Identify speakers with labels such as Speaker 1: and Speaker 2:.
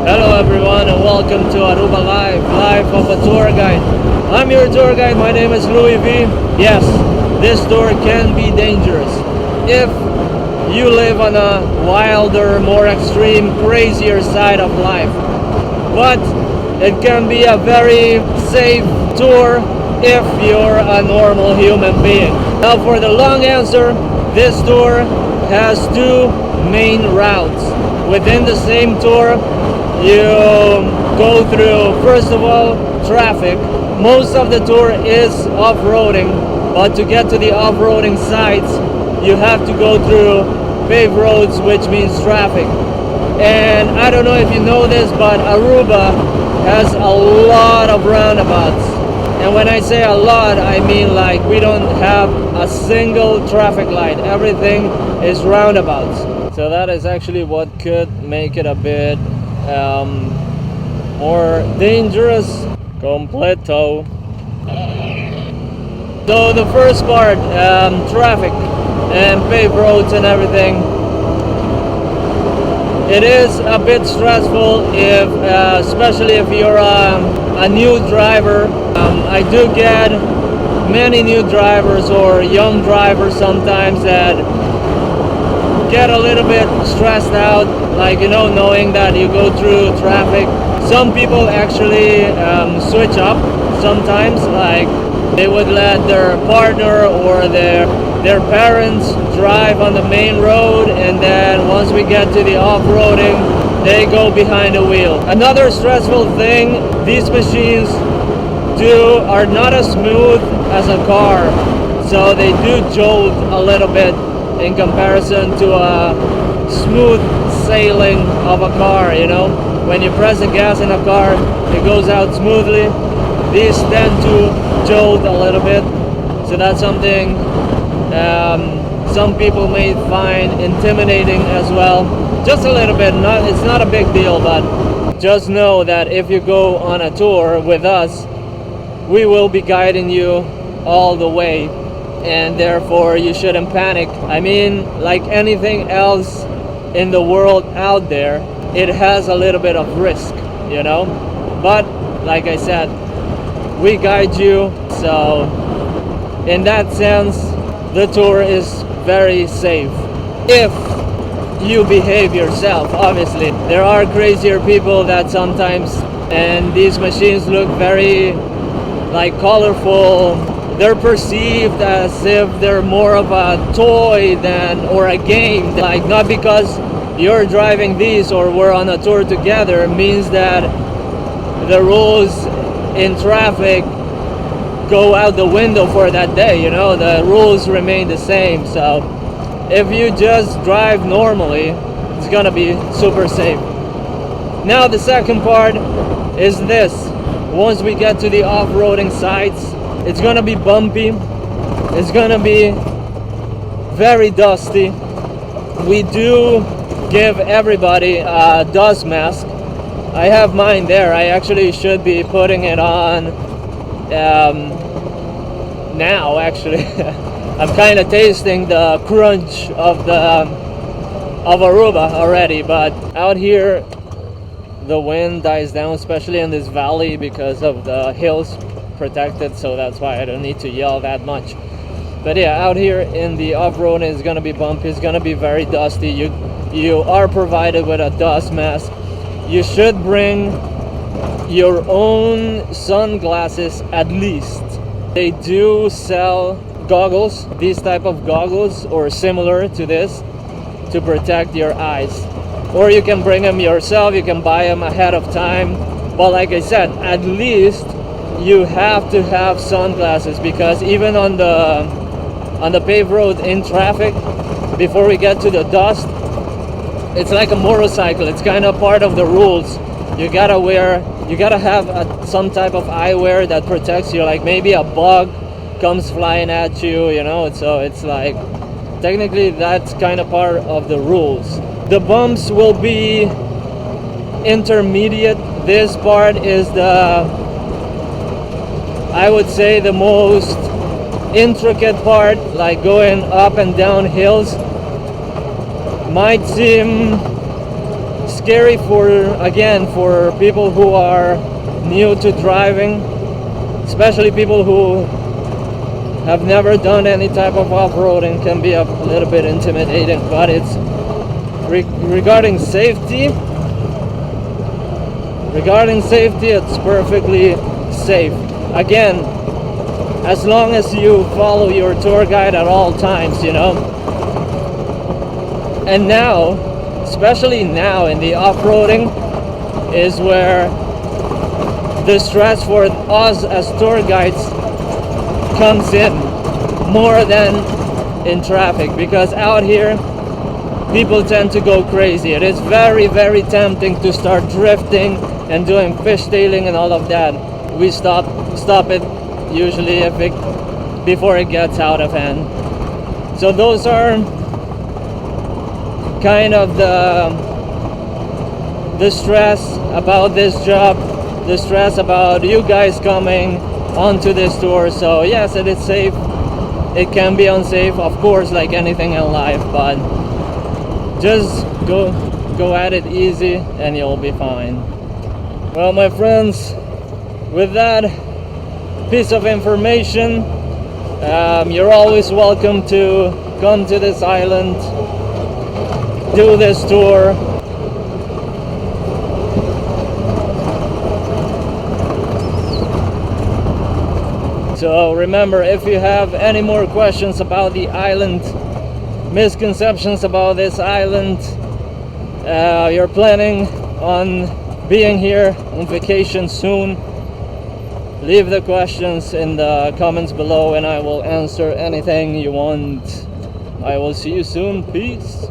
Speaker 1: Hello everyone and welcome to Aruba Life of a tour guide. I'm your tour guide, my name is Louis V. Yes, this tour can be dangerous if you live on a wilder, more extreme, crazier side of life. But it can be a very safe tour if you're a normal human being. Now for the long answer, this tour has two main routes. Within the same tour, you go through, first of all, traffic. Most of the tour is off-roading, but to get to the off-roading sites, you have to go through paved roads, which means traffic. And I don't know if you know this, but Aruba has a lot of roundabouts. And when I say a lot, I mean like we don't have a single traffic light. Everything is roundabouts. So that is actually what could make it a bit more dangerous. Completo. So the first part, traffic and paved roads and everything. It is a bit stressful if, especially if you're a new driver. I do get many new drivers or young drivers sometimes that get a little bit stressed out, like, you know, knowing that you go through traffic. Some people actually switch up sometimes, like they would let their partner or their parents drive on the main road, and then once we get to the off-roading, they go behind the wheel. Another stressful thing these machines do are not as smooth as a car, so they do jolt a little bit in comparison to a smooth sailing of a car. You know, when you press the gas in a car, it goes out smoothly. These tend to jolt a little bit, so that's something some people may find intimidating as well. Just a little bit. It's not a big deal, but just know that if you go on a tour with us, we will be guiding you all the way, and therefore you shouldn't panic. I mean, like anything else in the world out there, it has a little bit of risk, you know, but like I said, we guide you, so in that sense the tour is very safe if you behave yourself. Obviously there are crazier people that sometimes, and these machines look very like colorful. They're perceived as if they're more of a toy than or a game. Like, not because you're driving these or we're on a tour together means that the rules in traffic go out the window for that day. You know, the rules remain the same. So if you just drive normally, it's gonna be super safe. Now the second part is this. Once we get to the off-roading sites, it's gonna be bumpy, it's gonna be very dusty. We do give everybody a dust mask. I have mine there. I actually should be putting it on now, actually. I'm kind of tasting the crunch of Aruba already, but out here the wind dies down, especially in this valley because of the hills protected, so that's why I don't need to yell that much. But yeah, out here in the off-road, it's gonna be bumpy, it's gonna be very dusty. You are provided with a dust mask. You should bring your own sunglasses at least. They do sell goggles, these type of goggles or similar to this, to protect your eyes, or you can bring them yourself. You can buy them ahead of time, but like I said, at least you have to have sunglasses, because even on the paved road in traffic, before we get to the dust, it's like a motorcycle. It's kind of part of the rules. You gotta have some type of eyewear that protects you, like maybe a bug comes flying at you, you know. So it's like, technically that's kind of part of the rules. The bumps will be intermediate. This part is I would say the most intricate part, like going up and down hills. Might seem scary for, again, for people who are new to driving, especially people who have never done any type of off-roading. Can be a little bit intimidating, but it's regarding safety, it's perfectly safe. Again, as long as you follow your tour guide at all times, you know. And now, especially now in the off-roading, is where the stress for us as tour guides comes in more than in traffic, because out here people tend to go crazy. It is very, very tempting to start drifting and doing fishtailing and all of that. We stop it usually before it gets out of hand. So those are kind of the stress about this job, the stress about you guys coming onto this tour. So yes, it is safe. It can be unsafe, of course, like anything in life, but just go at it easy and you'll be fine. Well, my friends, with that piece of information, you're always welcome to come to this island, do this tour. So remember, if you have any more questions about the island, misconceptions about this island, you're planning on being here on vacation soon, leave the questions in the comments below and I will answer anything you want. I will see you soon. Peace.